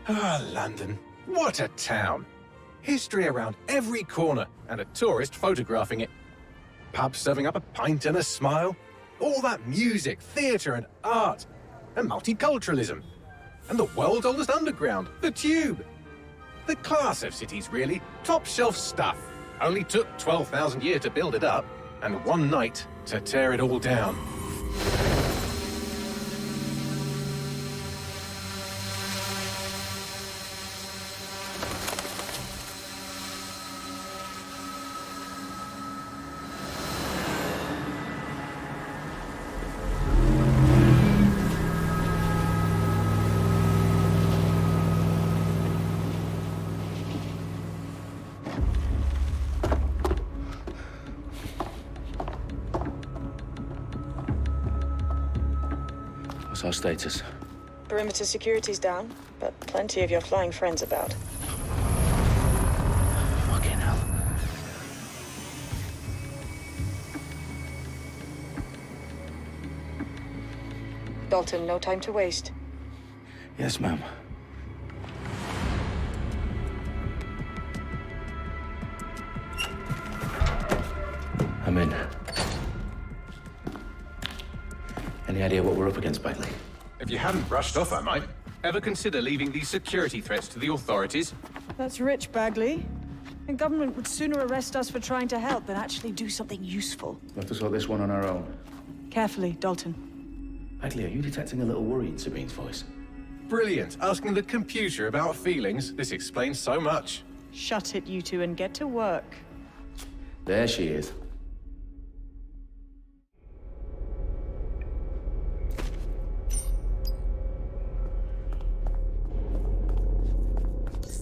Ah, London. What a town. History around every corner and a tourist photographing it. Pubs serving up a pint and a smile. All that music, theatre and art. And multiculturalism. And the world's oldest underground, the Tube. The class of cities, really. Top shelf stuff. Only took 12,000 years to build it up, and one night to tear it all down. What's our status? Perimeter security's down, but plenty of your flying friends about. Fucking hell. Dalton, no time to waste. Yes, ma'am. I'm in. Any idea what we're up against, Bagley? If you hadn't brushed off, I might. Ever consider leaving these security threats to the authorities? That's rich, Bagley. The government would sooner arrest us for trying to help than actually do something useful. We'll have to sort this one on our own. Carefully, Dalton. Bagley, are you detecting a little worry in Sabine's voice? Brilliant. Asking the computer about feelings. This explains so much. Shut it, you two, and get to work. There she is.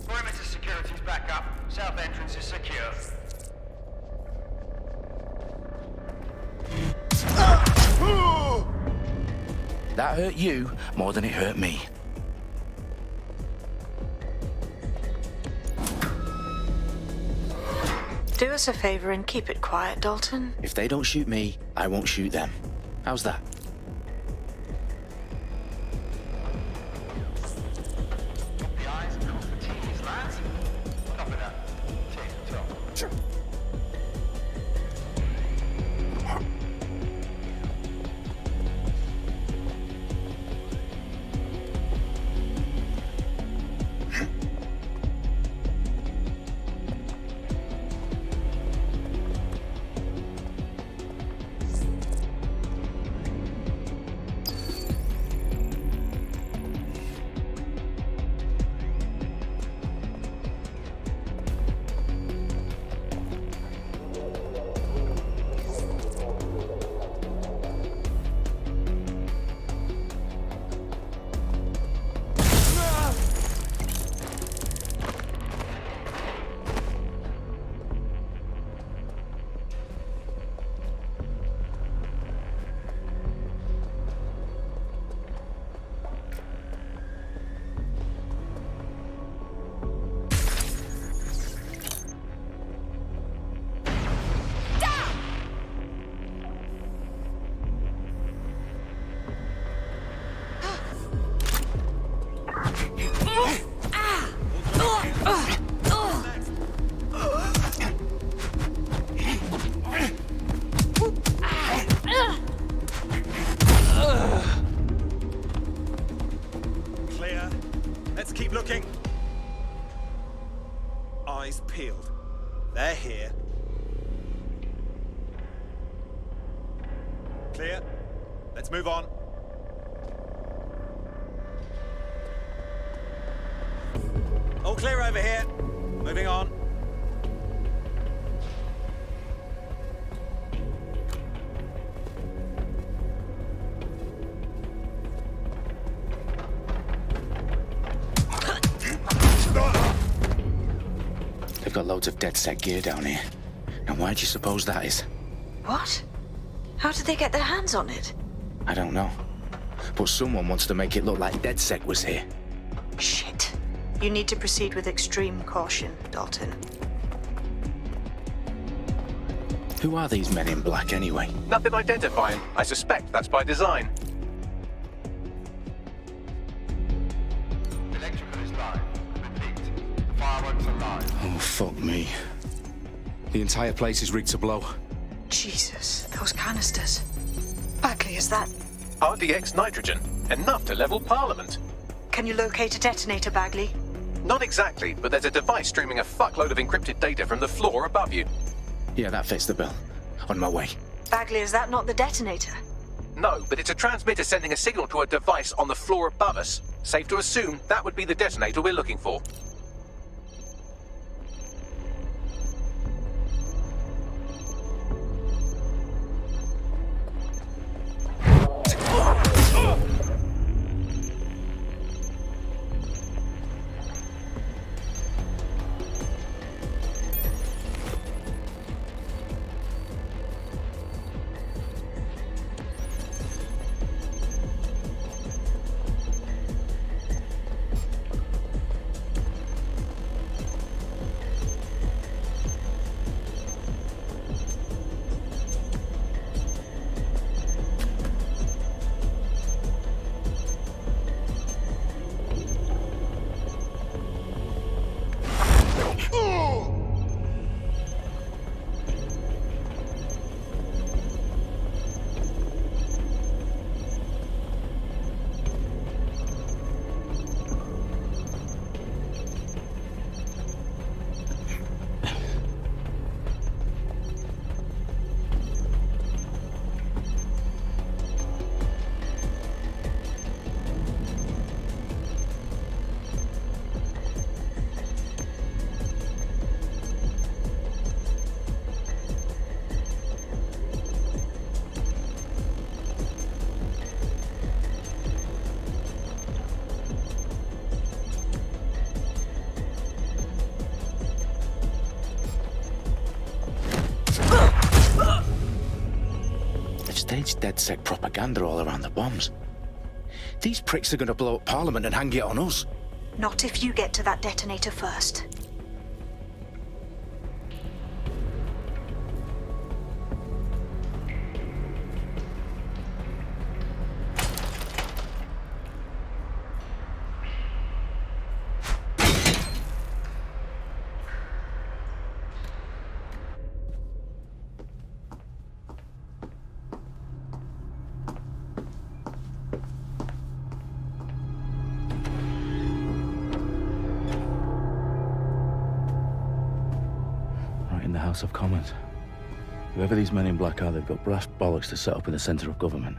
Perimeter security's back up. South entrance is secure. That hurt you more than it hurt me. Do us a favor and keep it quiet, Dalton. If they don't shoot me, I won't shoot them. How's that? The eyes across the T's, lads. Copy that. T, top. Sure. Clear. Let's keep looking. Eyes peeled. They're here. Clear. Let's move on. All clear over here. Moving on. They've got loads of DedSec gear down here. And why do you suppose that is? What? How did they get their hands on it? I don't know. But someone wants to make it look like DedSec was here. Shit. You need to proceed with extreme caution, Dalton. Who are these men in black anyway? Nothing identifying. I suspect that's by design. Electrical is live. fireworks alive. Oh, fuck me. The entire place is rigged to blow. Jesus, those canisters. Bagley, is that... RDX nitrogen, enough to level Parliament. Can you locate a detonator, Bagley? Not exactly, but there's a device streaming a fuckload of encrypted data from the floor above you. Yeah, that fits the bill. On my way. Bagley, is that not the detonator? No, but it's a transmitter sending a signal to a device on the floor above us. Safe to assume that would be the detonator we're looking for. Staged DedSec propaganda all around the bombs. These pricks are going to blow up Parliament and hang it on us. Not if you get to that detonator first. In the House of Commons. Whoever these men in black are, they've got brass bollocks to set up in the centre of government.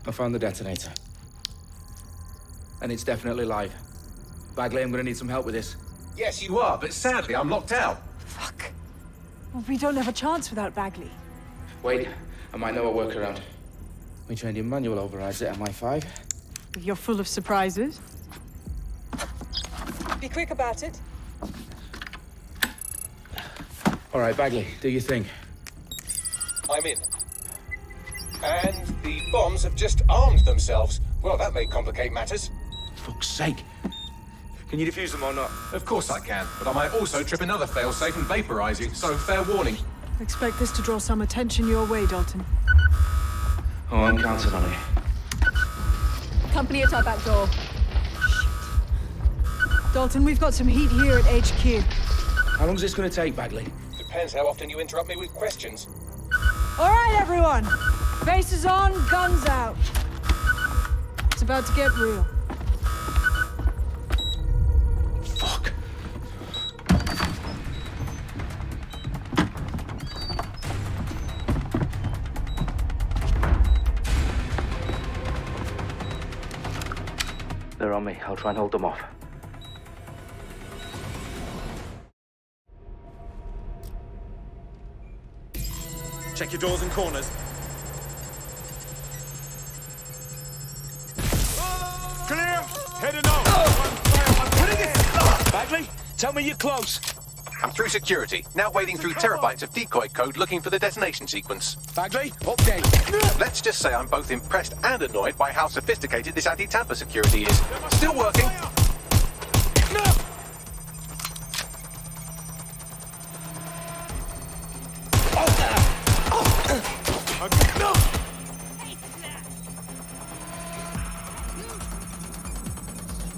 I found the detonator. And it's definitely live. Bagley, I'm gonna need some help with this. Yes, you are, but sadly I'm locked out. Fuck. Well, we don't have a chance without Bagley. Wait, I might know a workaround. We trained in manual overrides at MI5. You're full of surprises. Be quick about it. All right, Bagley, do your thing. I'm in. And the bombs have just armed themselves. Well, that may complicate matters. Fuck's sake. Can you defuse them or not? Of course I can, but I might also trip another failsafe and vaporize you, so fair warning. Expect this to draw some attention your way, Dalton. Oh, I'm counting on it. Company at our back door. Shit. Dalton, we've got some heat here at HQ. How long's this gonna take, Bagley? Depends how often you interrupt me with questions. All right, everyone. Faces on, guns out. It's about to get real. Fuck. They're on me. I'll try and hold them off. Check your doors and corners. Clear! Heading out! Bagley, tell me you're close. I'm through security, now wading through terabytes of decoy code looking for the detonation sequence. Bagley, update. Let's just say I'm both impressed and annoyed by how sophisticated this anti-tamper security is. Still working.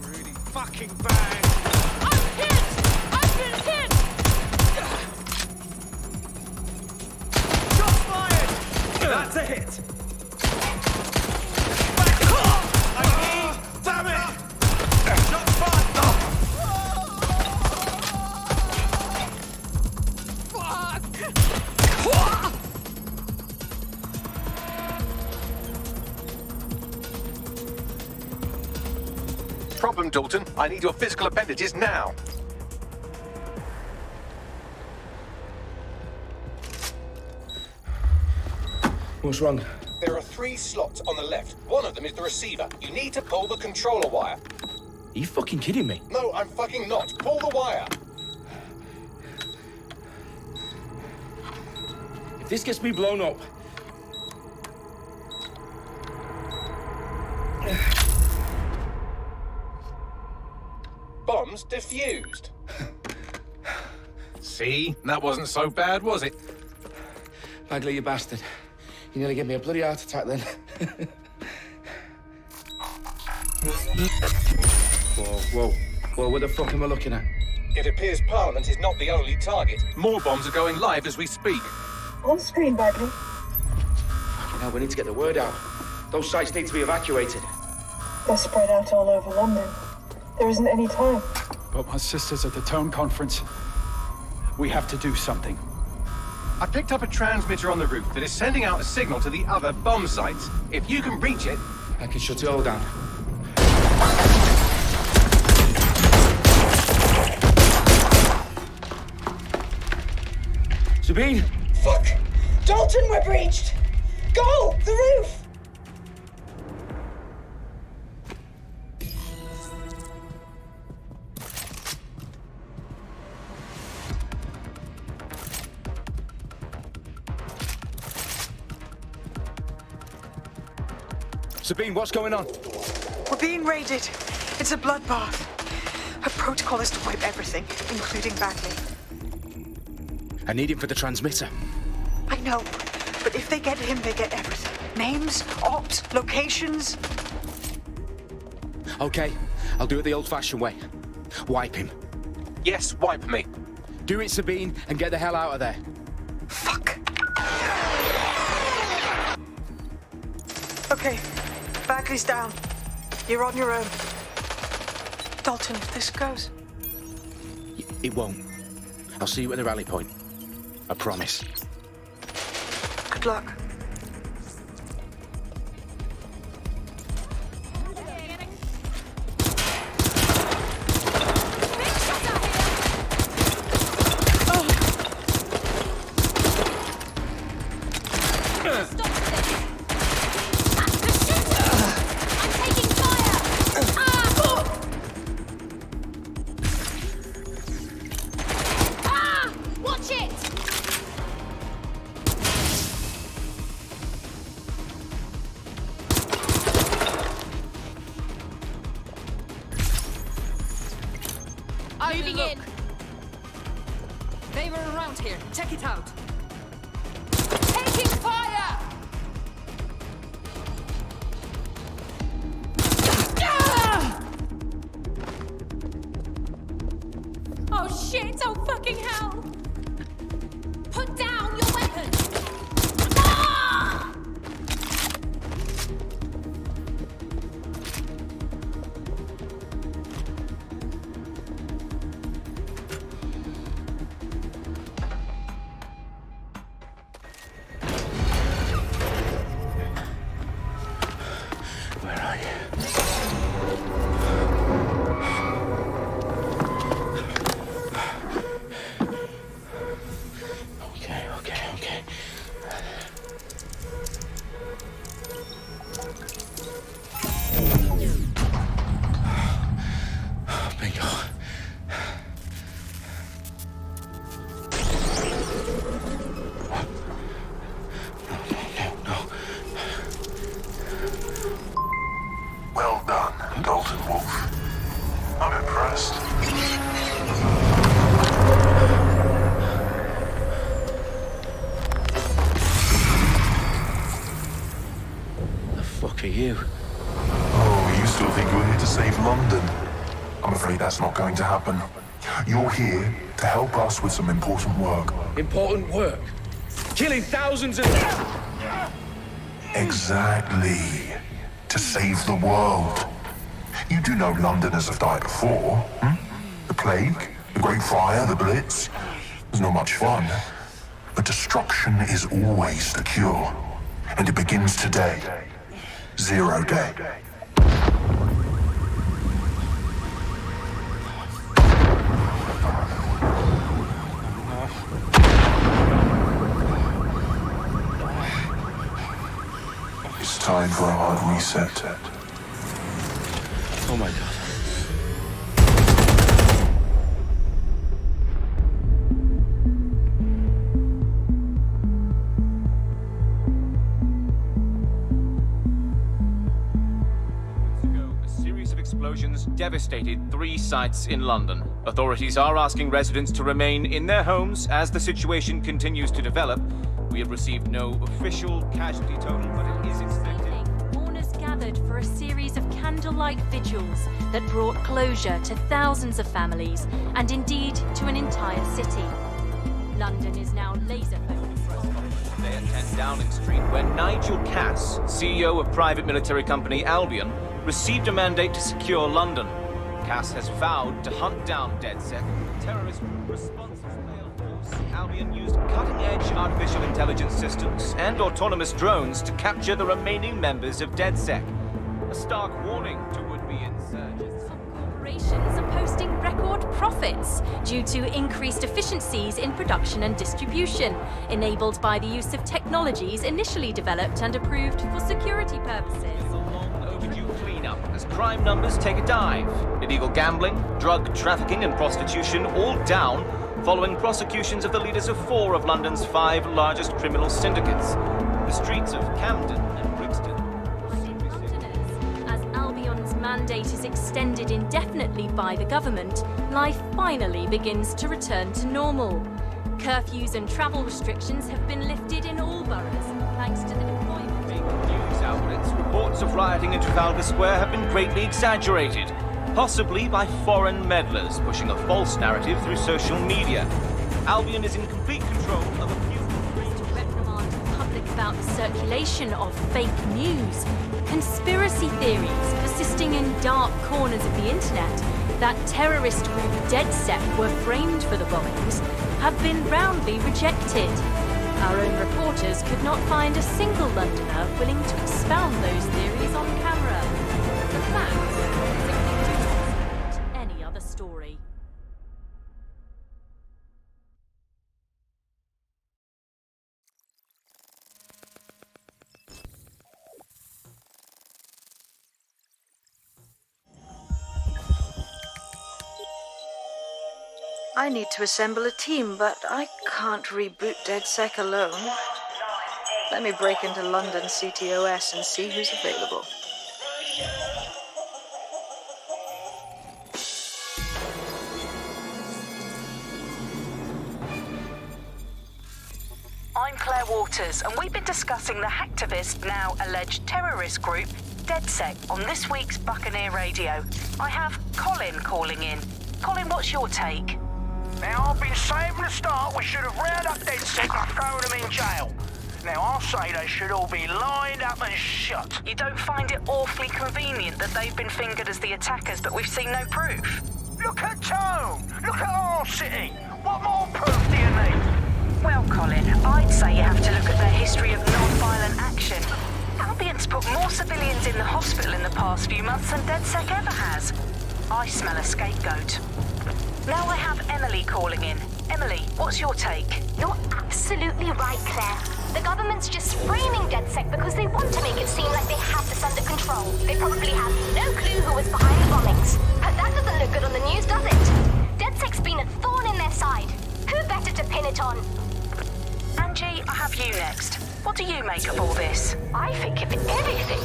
Really fucking bad. I'm hit! I've been hit! Shots fired! That's a hit. Damn it! Shots fired! Problem, Dalton. I need your physical appendages now. What's wrong? There are 3 slots on the left. One of them is the receiver. You need to pull the controller wire. Are you fucking kidding me? No, I'm fucking not. Pull the wire. If this gets me blown up... Bombs defused. See? That wasn't so bad, was it? Bagley, you bastard. You nearly gave me a bloody heart attack then. Whoa, what the fuck am I looking at? It appears Parliament is not the only target. More bombs are going live as we speak. On screen, Bagley. Fucking hell, we need to get the word out. Those sites need to be evacuated. They're spread out all over London. There isn't any time. But my sister's at the town conference. We have to do something. I picked up a transmitter on the roof that is sending out a signal to the other bomb sites. If you can reach it... I can shut it all down. Sabine! Fuck! Dalton, we're breached! Go! The roof! Sabine, what's going on? We're being raided. It's a bloodbath. Her protocol is to wipe everything, including Bagley. I need him for the transmitter. I know, but if they get him, they get everything. Names, ops, locations. Okay, I'll do it the old-fashioned way. Wipe him. Yes, wipe me. Do it, Sabine, and get the hell out of there. Fuck. Okay, Bagley's down. You're on your own. Dalton, if this goes... It won't. I'll see you at the rally point. I promise. Good luck. Moving in. They were around here. Check it out. Taking fire! Oh shit! Oh fucking hell! Put down your weapon! Where are you? afraid that's not going to happen. You're here to help us with some important work. Important work? Killing thousands of... Exactly. To save the world. You do know Londoners have died before, hmm? The plague, the Great Fire, the Blitz. It's not much fun. But destruction is always the cure. And it begins today. 0 day. It's time for a hard reset. Oh my God. Explosions devastated 3 sites in London. Authorities are asking residents to remain in their homes as the situation continues to develop. We have received no official casualty total, but it is expected. Mourners gathered for a series of candlelight vigils that brought closure to thousands of families and indeed to an entire city. London is now laser focused. Today at 10 Downing Street, where Nigel Cass, CEO of private military company Albion, received a mandate to secure London. Cass has vowed to hunt down DedSec. Terrorist responses failed force. Albion used cutting-edge artificial intelligence systems and autonomous drones to capture the remaining members of DedSec. A stark warning to would-be insurgents. Corporations are posting record profits due to increased efficiencies in production and distribution, enabled by the use of technologies initially developed and approved for security purposes. Cleanup as crime numbers take a dive. Illegal gambling, drug trafficking and prostitution all down following prosecutions of the leaders of 4 of London's 5 largest criminal syndicates. The streets of Camden and Brixton. As Albion's mandate is extended indefinitely by the government, life finally begins to return to normal. Curfews and travel restrictions have been lifted in all boroughs thanks to the deployment. News outlets, reports of rioting in Trafalgar Square have been greatly exaggerated, possibly by foreign meddlers pushing a false narrative through social media. Albion is in complete control of a few... To reprimand the public about the circulation of fake news, conspiracy theories persisting in dark corners of the internet that terrorist group DedSec were framed for the bombings have been roundly rejected. Our own reporters could not find a single Londoner willing to expound those theories on camera. The facts simply do not support any other story. I need to assemble a team, but I can't reboot DedSec alone. Let me break into London CTOS and see who's available. I'm Claire Waters, and we've been discussing the hacktivist, now alleged terrorist group, DedSec, on this week's Buccaneer Radio. I have Colin calling in. Colin, what's your take? Now, I've been saying from the start we should have rounded up DedSec and thrown them in jail. Now, I'll say they should all be lined up and shot. You don't find it awfully convenient that they've been fingered as the attackers, but we've seen no proof? Look at Tone! Look at our city! What more proof do you need? Well, Colin, I'd say you have to look at their history of non-violent action. Albion's put more civilians in the hospital in the past few months than DedSec ever has. I smell a scapegoat. Now I have Emily calling in. Emily, what's your take? You're absolutely right, Claire. The government's just framing DedSec because they want to make it seem like they have this under control. They probably have no clue who was behind the bombings. But that doesn't look good on the news, does it? DedSec's been a thorn in their side. Who better to pin it on? Angie, I have you next. What do you make of all this? I think if anything,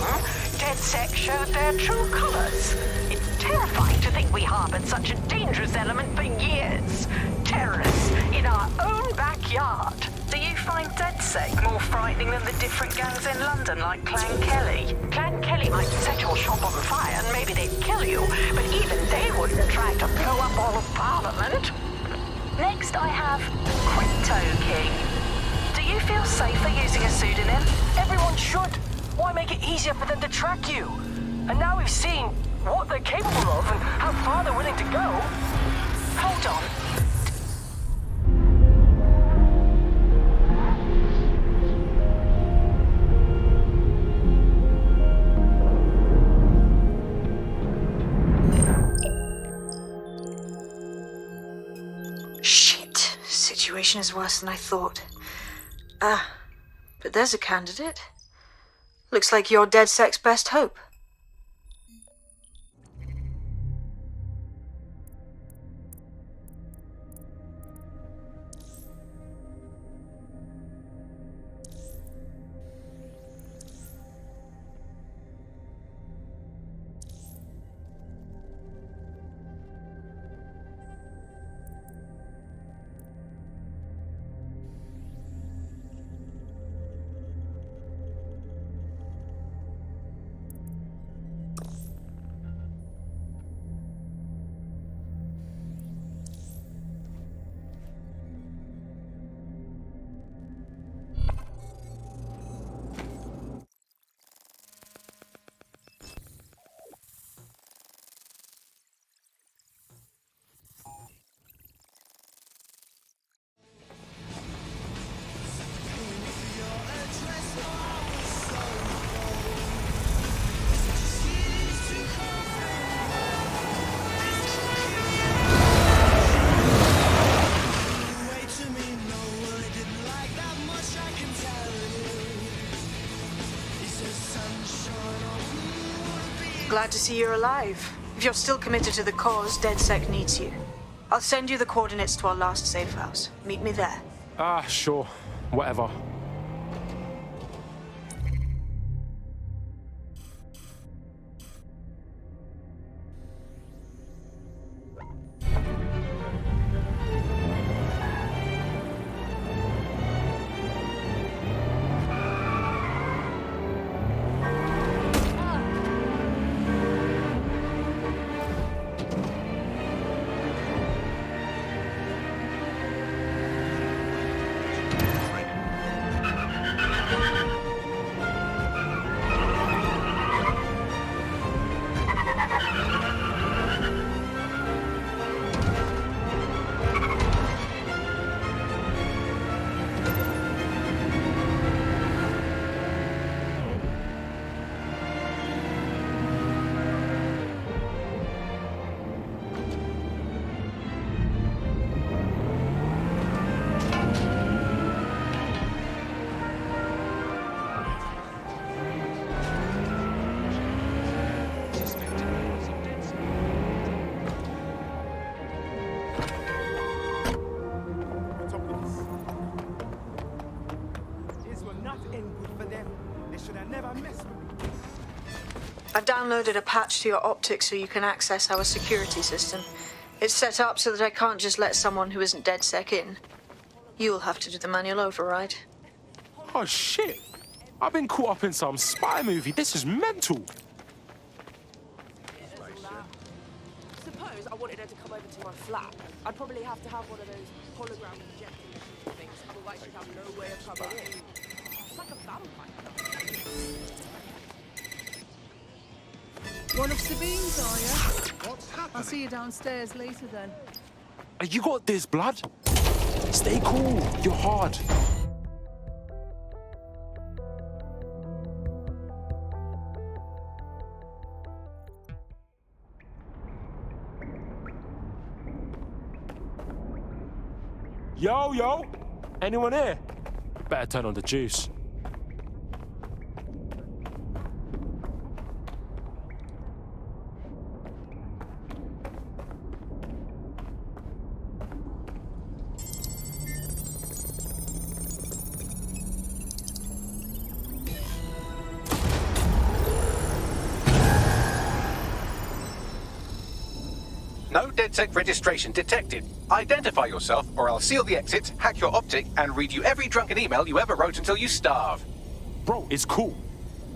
DedSec showed their true colours. It's terrifying to think we harboured such a dangerous element for years. Terrorists in our own backyard. Do you find DedSec more frightening than the different gangs in London, like Clan Kelly? Clan Kelly might set your shop on fire and maybe they'd kill you, but even they wouldn't drag blow up all of Parliament. Next, I have Crypto King. Do you feel safer using a pseudonym? Everyone should. Why make it easier for them to track you? And now we've seen what they're capable of and how far they're willing to go. Hold on. Shit. Situation is worse than I thought. But there's a candidate. Looks like you're DedSec's best hope. Glad to see you're alive. If you're still committed to the cause, DedSec needs you. I'll send you the coordinates to our last safe house. Meet me there. Sure. Whatever. I've downloaded a patch to your optics so you can access our security system. It's set up so that I can't just let someone who isn't DedSec in. You'll have to do the manual override. Oh shit! I've been caught up in some spy movie. This is mental. Suppose I wanted her to come over to my flat. I'd probably have to have one of those hologram projecting things, otherwise she'd have no way of coming in. It's like a vampire. One of Sabine's, are you? I'll see you downstairs later then. You got this, blood. Stay cool. You're hard. Yo. Anyone here? Better turn on the juice. No DedSec registration detected. Identify yourself, or I'll seal the exits, hack your optic, and read you every drunken email you ever wrote until you starve. Bro, it's cool.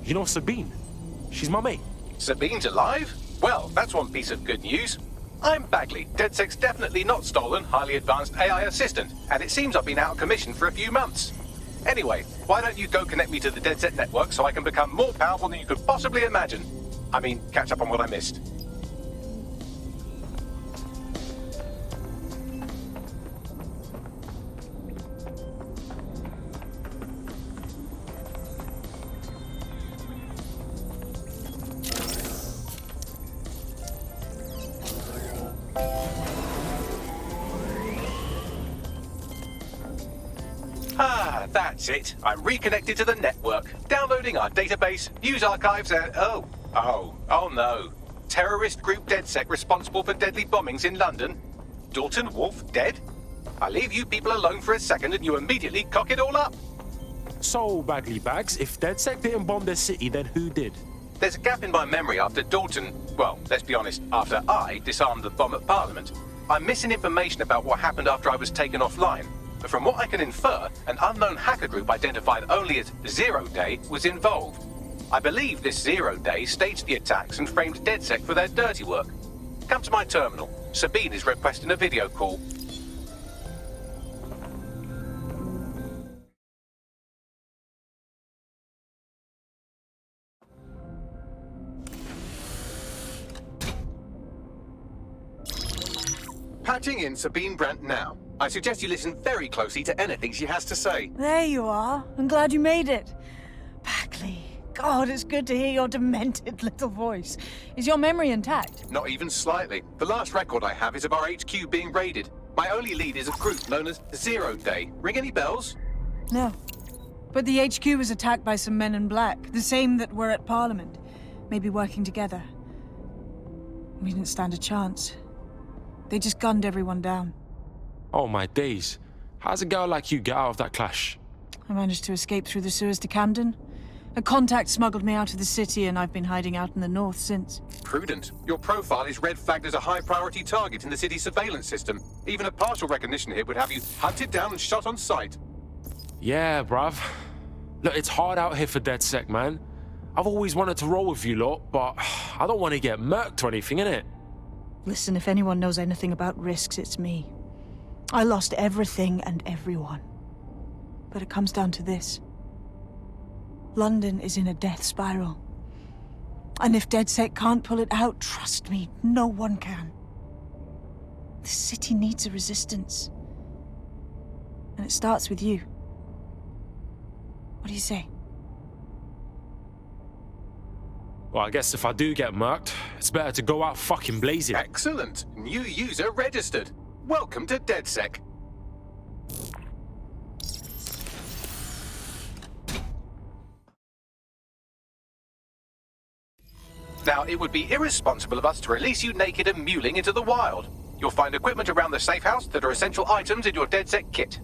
You know Sabine? She's my mate. Sabine's alive? Well, that's one piece of good news. I'm Bagley, DedSec's definitely not stolen, highly advanced AI assistant, and it seems I've been out of commission for a few months. Anyway, why don't you go connect me to the DedSec network so I can become more powerful than you could possibly imagine? I mean, catch up on what I missed. Ah, that's it. I'm reconnected to the network, downloading our database, news archives, and oh no. Terrorist group DedSec responsible for deadly bombings in London? Dalton Wolf dead? I leave you people alone for a second and you immediately cock it all up. So, Bagley Bags, if DedSec didn't bomb the city, then who did? There's a gap in my memory after Dalton, well, let's be honest, after I disarmed the bomb at Parliament. I'm missing information about what happened after I was taken offline. But from what I can infer, an unknown hacker group identified only as Zero Day was involved. I believe this Zero Day staged the attacks and framed DedSec for their dirty work. Come to my terminal. Sabine is requesting a video call. Patching in Sabine Brandt now. I suggest you listen very closely to anything she has to say. There you are. I'm glad you made it. Bagley. God, it's good to hear your demented little voice. Is your memory intact? Not even slightly. The last record I have is of our HQ being raided. My only lead is a group known as Zero Day. Ring any bells? No. But the HQ was attacked by some men in black, the same that were at Parliament. Maybe working together. We didn't stand a chance. They just gunned everyone down. Oh my days. How's a girl like you get out of that clash? I managed to escape through the sewers to Camden. A contact smuggled me out of the city and I've been hiding out in the north since. Prudent. Your profile is red flagged as a high-priority target in the city's surveillance system. Even a partial recognition hit would have you hunted down and shot on sight. Yeah, bruv. Look, it's hard out here for DedSec, man. I've always wanted to roll with you lot, but I don't want to get murked or anything, innit? Listen, if anyone knows anything about risks, it's me. I lost everything and everyone. But it comes down to this. London is in a death spiral. And if DedSec can't pull it out, trust me, no one can. The city needs a resistance. And it starts with you. What do you say? Well, I guess if I do get murked, it's better to go out fucking blazing. Excellent. New user registered. Welcome to DedSec. Now, it would be irresponsible of us to release you naked and mewling into the wild. You'll find equipment around the safe house that are essential items in your DedSec kit.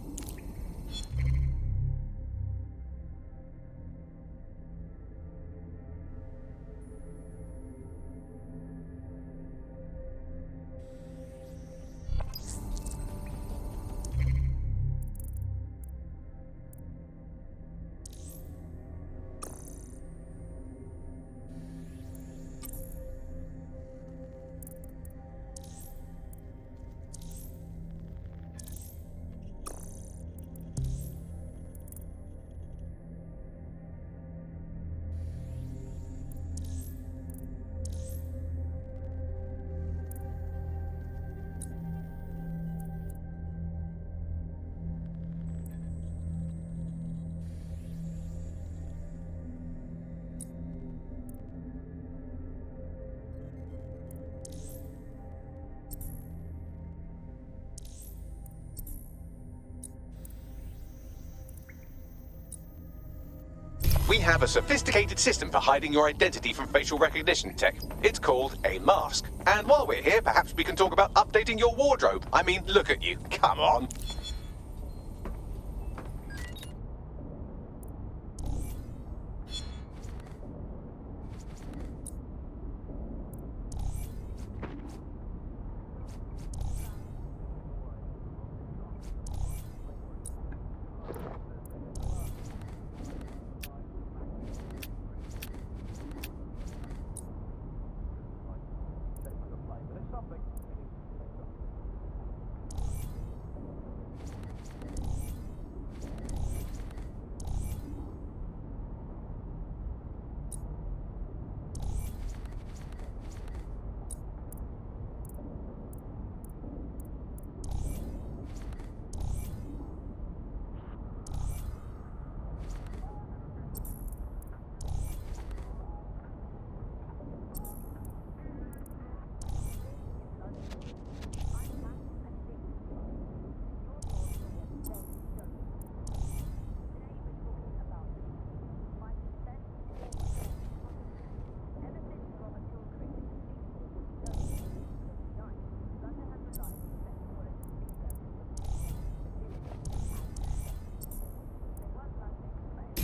We have a sophisticated system for hiding your identity from facial recognition tech. It's called a mask. And while we're here, perhaps we can talk about updating your wardrobe. I mean, look at you. Come on.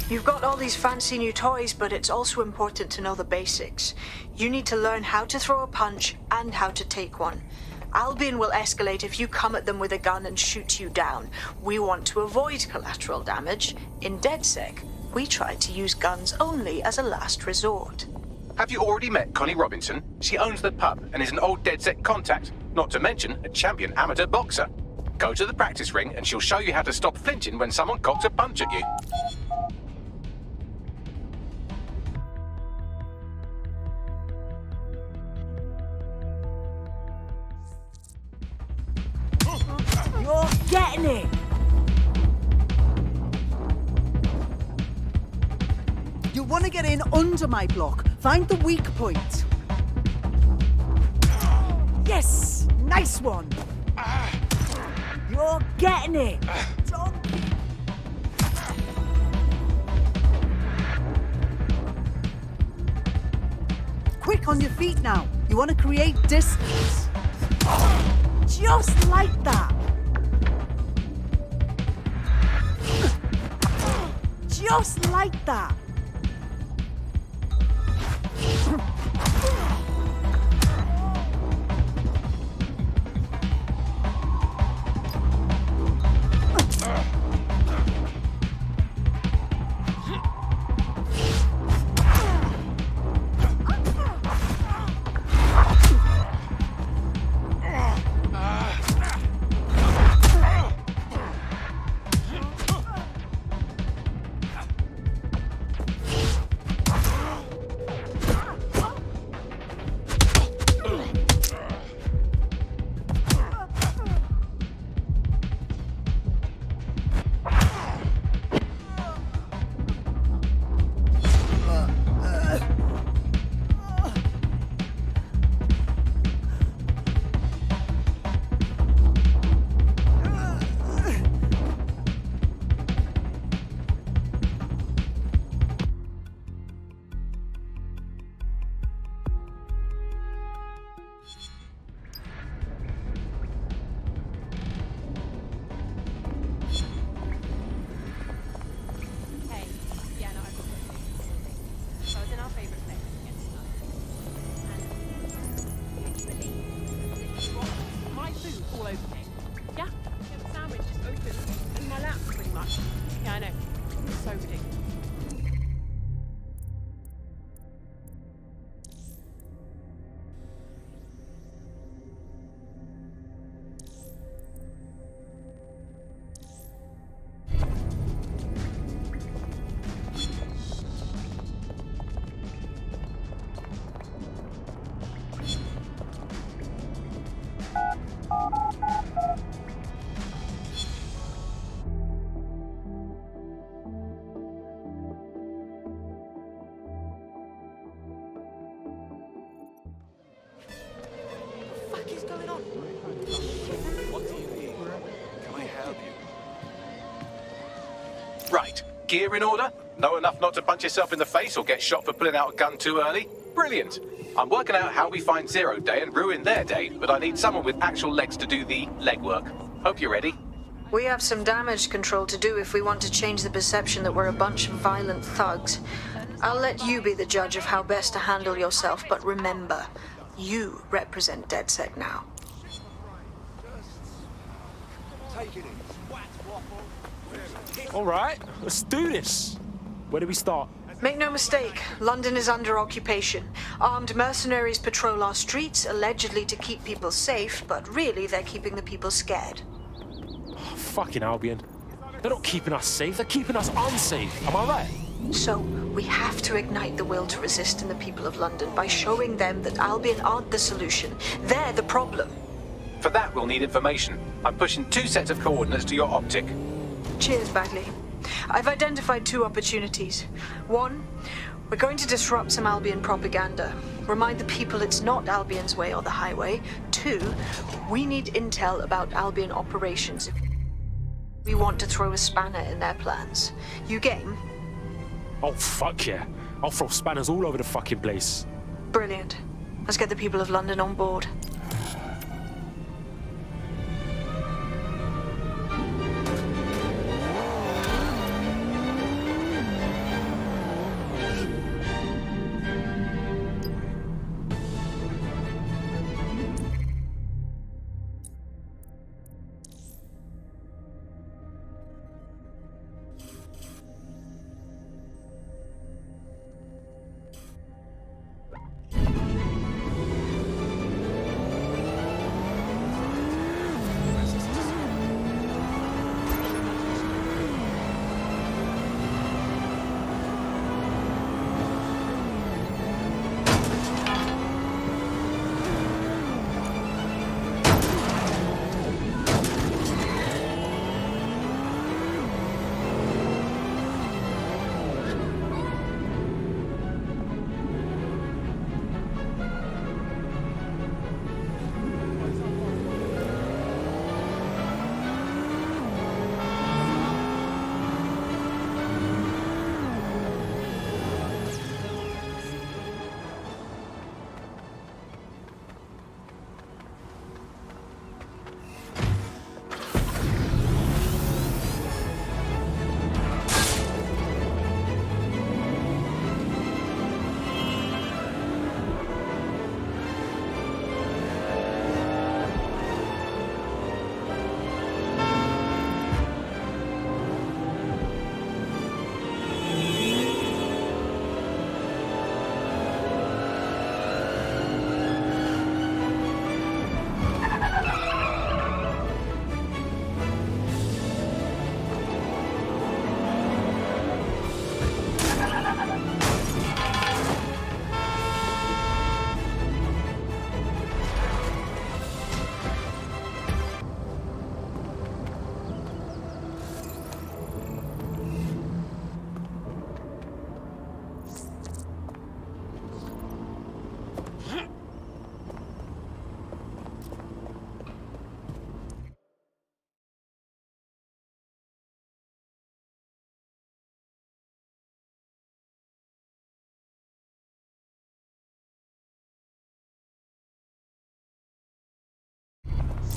You've got all these fancy new toys, but it's also important to know the basics. You need to learn how to throw a punch and how to take one. Albion will escalate if you come at them with a gun and shoot you down. We want to avoid collateral damage. In DedSec, we try to use guns only as a last resort. Have you already met Connie Robinson? She owns the pub and is an old DedSec contact, not to mention a champion amateur boxer. Go to the practice ring and she'll show you how to stop flinching when someone cocks a punch at you. You're getting it! You want to get in under my block. Find the weak point. Yes! Nice one! You're getting it! Donkey! Quick on your feet now. You want to create distance. Just like that! Just like that! Right, gear in order? Know enough not to punch yourself in the face or get shot for pulling out a gun too early? Brilliant! I'm working out how we find Zero Day and ruin their day, but I need someone with actual legs to do the legwork. Hope you're ready. We have some damage control to do if we want to change the perception that we're a bunch of violent thugs. I'll let you be the judge of how best to handle yourself, but remember, you represent DedSec now. All right, let's do this. Where do we start? Make no mistake, London is under occupation. Armed mercenaries patrol our streets, allegedly to keep people safe, but really they're keeping the people scared. Oh, fucking Albion. They're not keeping us safe, they're keeping us unsafe. Am I right? So, we have to ignite the will to resist in the people of London by showing them that Albion aren't the solution. They're the problem. For that, we'll need information. I'm pushing 2 sets of coordinates to your optic. Cheers, Bagley. I've identified 2 opportunities. 1, we're going to disrupt some Albion propaganda. Remind the people it's not Albion's way or the highway. 2, we need intel about Albion operations if we want to throw a spanner in their plans. You game? Oh, fuck yeah. I'll throw spanners all over the fucking place. Brilliant. Let's get the people of London on board.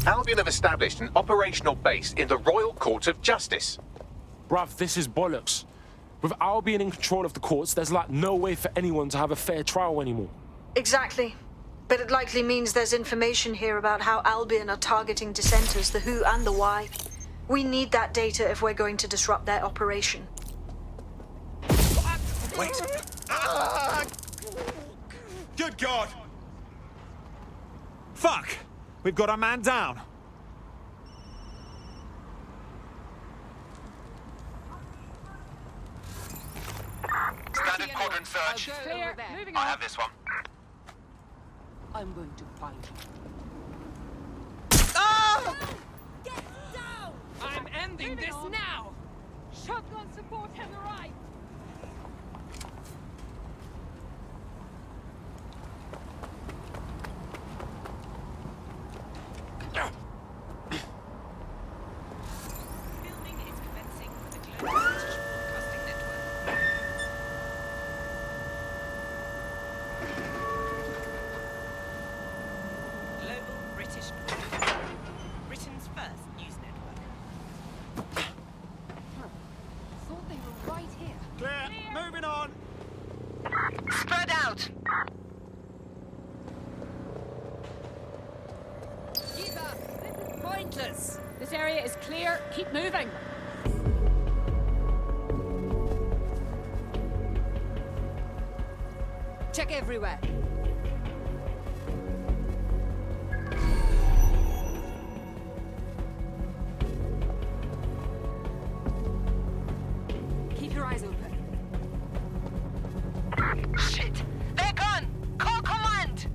Albion have established an operational base in the Royal Court of Justice. Bruv, this is bollocks. With Albion in control of the courts, there's like no way for anyone to have a fair trial anymore. Exactly. But it likely means there's information here about how Albion are targeting dissenters, the who and the why. We need that data if we're going to disrupt their operation. Wait. Good God! Fuck! We've got our man down. Standard quadrant search. Clear. Moving I on. have this one. I'm going to find you. Ah! Get down! I'm ending this now! Shotgun support on the right! Filming is commencing for the Global British Broadcasting Network. Global British Broadcasting, Britain's first news network. Thought they were right here. Clear. Moving on. Spread out! Keep up! This is pointless! This area is clear. Keep moving! Check everywhere. Keep your eyes open. Shit! They're gone! Call command!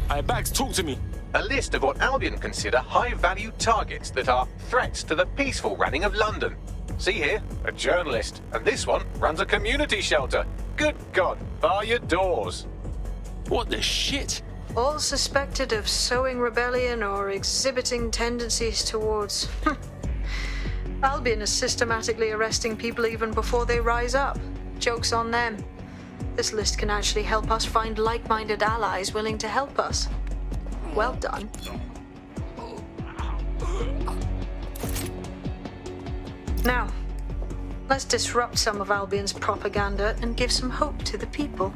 Hey, Bags, talk to me. A list of what Albion consider high-value targets that are threats to the peaceful running of London. See here, a journalist, and this one runs a community shelter. Good God, bar your doors. What the shit? All suspected of sowing rebellion or exhibiting tendencies towards... Albion is systematically arresting people even before they rise up. Joke's on them. This list can actually help us find like-minded allies willing to help us. Well done. Now, let's disrupt some of Albion's propaganda and give some hope to the people.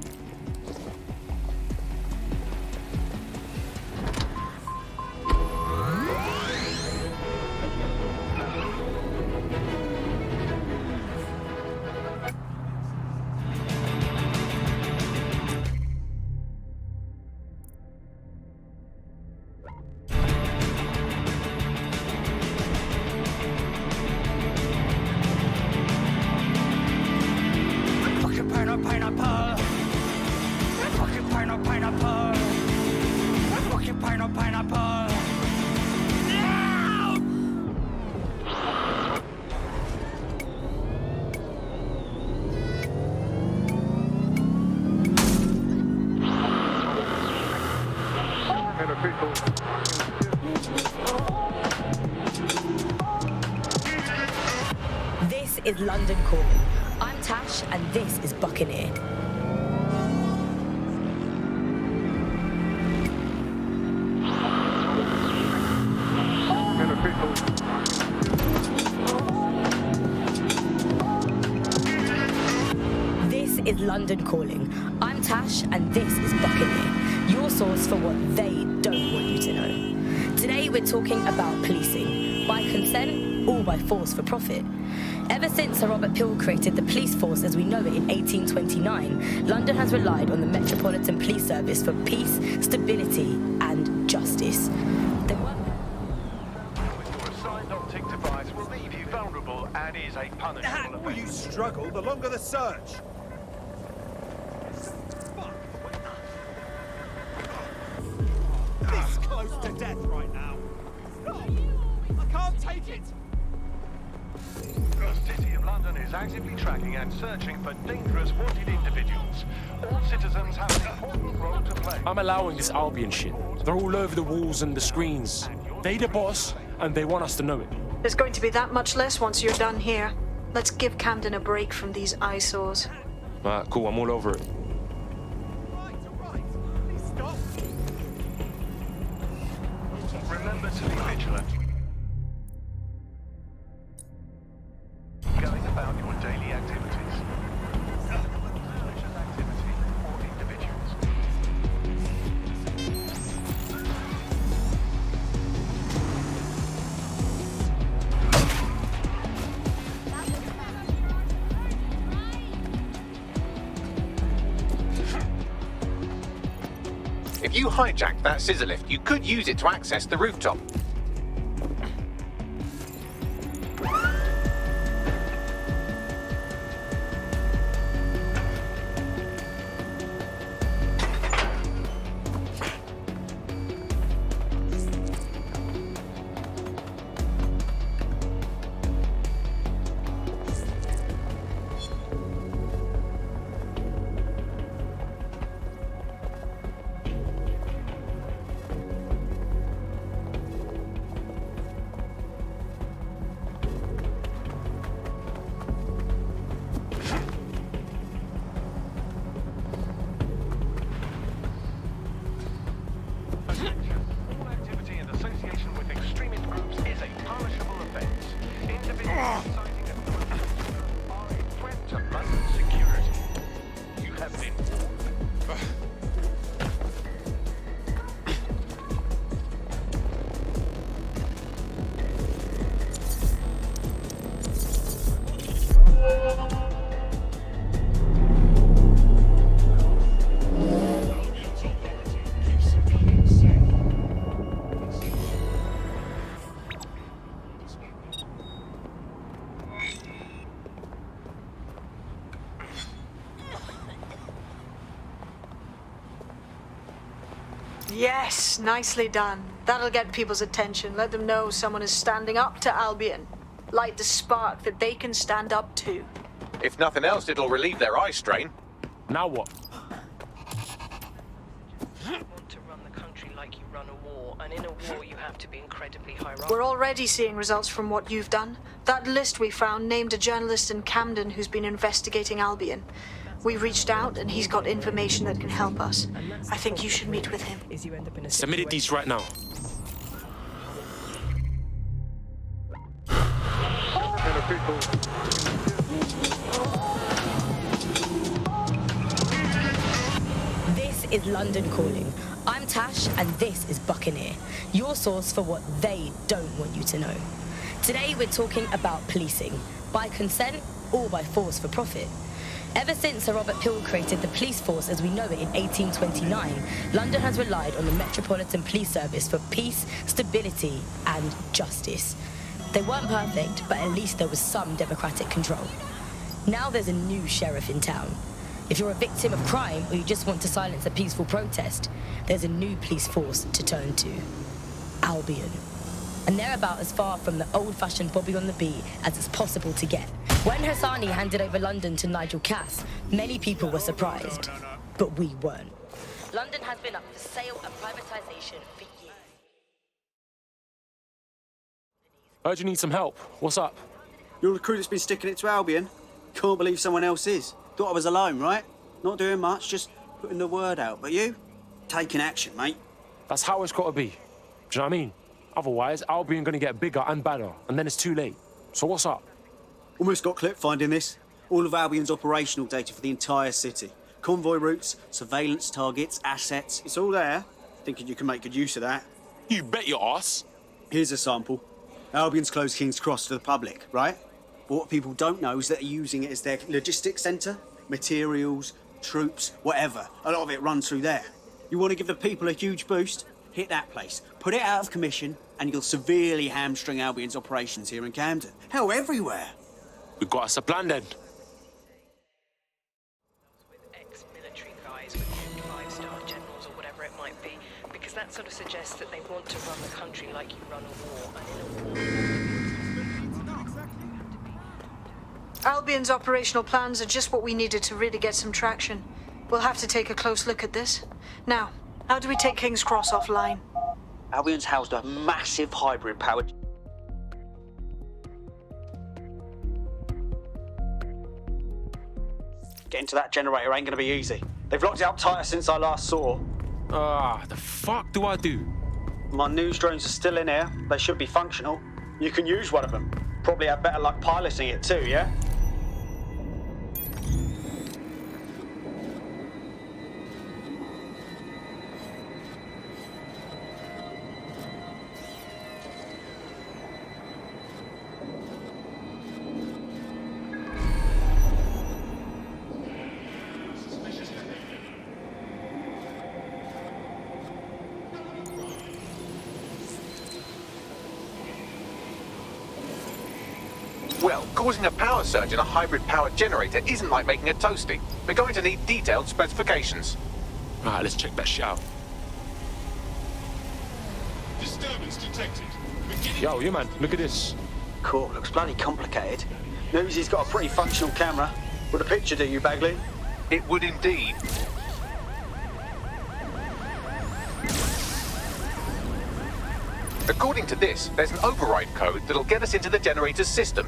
is London Calling. I'm Tash, and this is Buccaneer. This is London Calling. I'm Tash, and this is Buccaneer, your source for what they don't want you to know. Today we're talking about policing, by consent or by force for profit. Ever since Sir Robert Peel created the police force as we know it in 1829, London has relied on the Metropolitan Police Service for peace, stability and justice. Your assigned optic device will leave you vulnerable and is a punishable The more you struggle, the longer the search. This close to death right now. Stop! I can't take it! The City of London is actively tracking and searching for dangerous wanted individuals. All citizens have an important role to play. I'm allowing this Albion shit. They're all over the walls and the screens. They the boss, and they want us to know it. There's going to be that much less once you're done here. Let's give Camden a break from these eyesores. Cool, I'm all over it. Remember to be vigilant. Going about your daily activities. Malicious activity or individuals. If you hijacked that scissor lift, you could use it to access the rooftop. All activity in association with extremist groups is a punishable offence. Individuals citing a are a threat to London security. You have been warned. Yes, nicely done. That'll get people's attention. Let them know someone is standing up to Albion. Light the spark that they can stand up to. If nothing else, it'll relieve their eye strain. Now what? You want to run the country like you run a war, and in a war you have to be incredibly hierarchical. We're already seeing results from what you've done. That list we found named a journalist in Camden who's been investigating Albion. We reached out and he's got information that can help us. I think you should meet with him. Submit these right now. This is London Calling. I'm Tash, and this is Buccaneer, your source for what they don't want you to know. Today we're talking about policing, by consent or by force for profit. Ever since Sir Robert Peel created the police force as we know it in 1829, London has relied on the Metropolitan Police Service for peace, stability and justice. They weren't perfect, but at least there was some democratic control. Now there's a new sheriff in town. If you're a victim of crime or you just want to silence a peaceful protest, there's a new police force to turn to. Albion. And they're about as far from the old-fashioned Bobby on the beat as it's possible to get. When Hassani handed over London to Nigel Cass, many people were surprised, but we weren't. London has been up for sale and privatisation for years. Heard you need some help. What's up? You're the crew that's been sticking it to Albion? Can't believe someone else is. Thought I was alone, right? Not doing much, just putting the word out. But you? Taking action, mate. That's how it's got to be. Do you know what I mean? Otherwise, Albion going to get bigger and badder, and then it's too late. So what's up? Almost got clipped finding this. All of Albion's operational data for the entire city. Convoy routes, surveillance targets, assets. It's all there. Thinking you can make good use of that. You bet your ass. Here's a sample. Albion's closed King's Cross to the public, right? But what people don't know is that they're using it as their logistics centre. Materials, troops, whatever. A lot of it runs through there. You want to give the people a huge boost? Hit that place. Put it out of commission, and you'll severely hamstring Albion's operations here in Camden. Hell, everywhere. We've got us a plan then. Ex-military guys with 5-star generals or whatever it might be, because that sort of suggests that they want to run the country like you run a war, and in a war... Albion's operational plans are just what we needed to really get some traction. We'll have to take a close look at this. Now, how do we take King's Cross offline? Albion's housed a massive hybrid powered... Getting to that generator ain't gonna be easy. They've locked it up tighter since I last saw. The fuck do I do? My news drones are still in here. They should be functional. You can use one of them. Probably have better luck piloting it too, yeah? Well, causing a power surge in a hybrid-powered generator isn't like making a toasty. We're going to need detailed specifications. Alright, let's check that shit out. Disturbance detected. Yo, yeah man, look at this. Cool, looks bloody complicated. Newsy's got a pretty functional camera. Would a picture do you, Bagley? It would indeed. According to this, there's an override code that'll get us into the generator's system.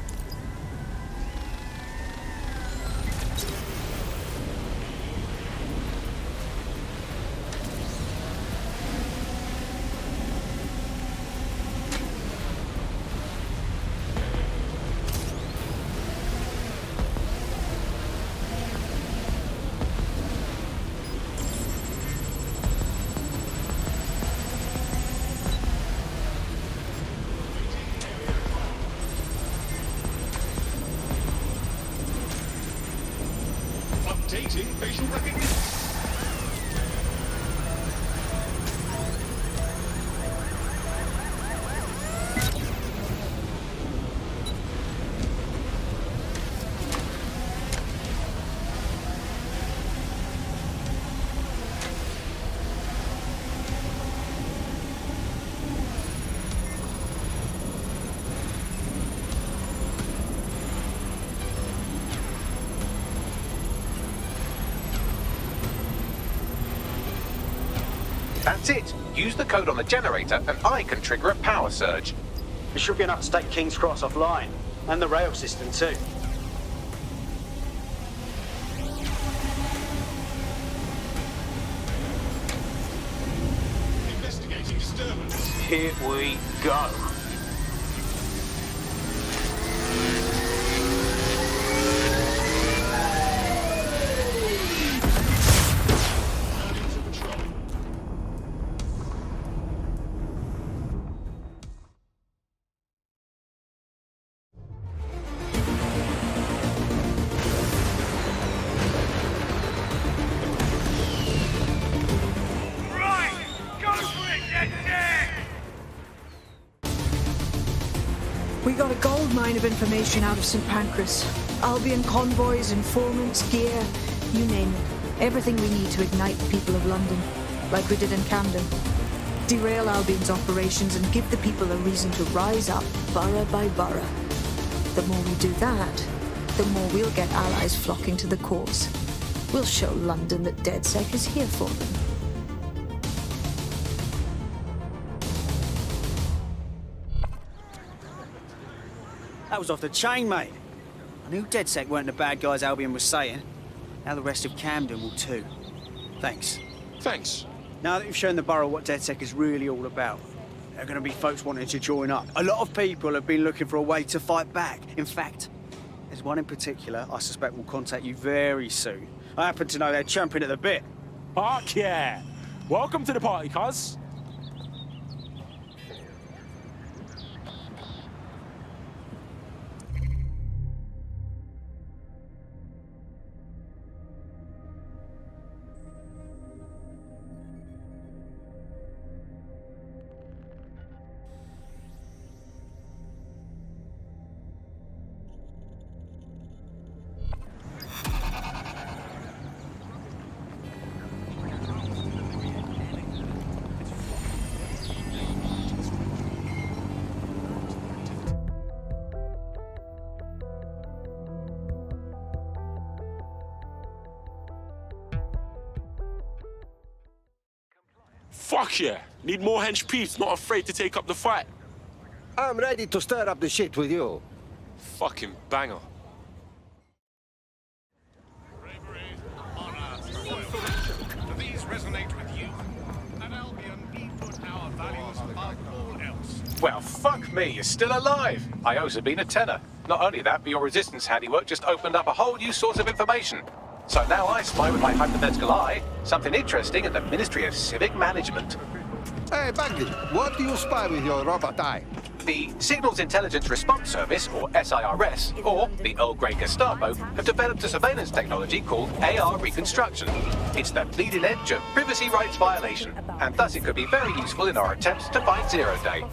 Updating facial recognition. That's it. Use the code on the generator and I can trigger a power surge. It should be enough to take King's Cross offline. And the rail system too. Investigating disturbance. Here we go. We got a gold mine of information out of St. Pancras. Albion convoys, informants, gear, you name it. Everything we need to ignite the people of London, like we did in Camden. Derail Albion's operations and give the people a reason to rise up, borough by borough. The more we do that, the more we'll get allies flocking to the cause. We'll show London that DedSec is here for them. That was off the chain, mate. I knew DedSec weren't the bad guys Albion was saying. Now the rest of Camden will too. Thanks. Thanks. Now that you've shown the borough what DedSec is really all about, there are going to be folks wanting to join up. A lot of people have been looking for a way to fight back. In fact, there's one in particular I suspect will contact you very soon. I happen to know they're champing at the bit. Fuck yeah! Welcome to the party, cuz. Fuck yeah! Need more hench peeps, not afraid to take up the fight. I'm ready to stir up the shit with you. Fucking banger. Do these resonate with you? At Albion, we put our values above all else. Well, fuck me, you're still alive. I owe Sabine a tenner. Not only that, but your resistance handiwork just opened up a whole new source of information. So now I spy with my hypothetical eye something interesting in the Ministry of Civic Management. Hey, Baggy, what do you spy with your robot eye? The Signals Intelligence Response Service, or SIRS, or the Earl Grey Gestapo, have developed a surveillance technology called AR Reconstruction. It's the bleeding edge of privacy rights violation, and thus it could be very useful in our attempts to fight Zero Day.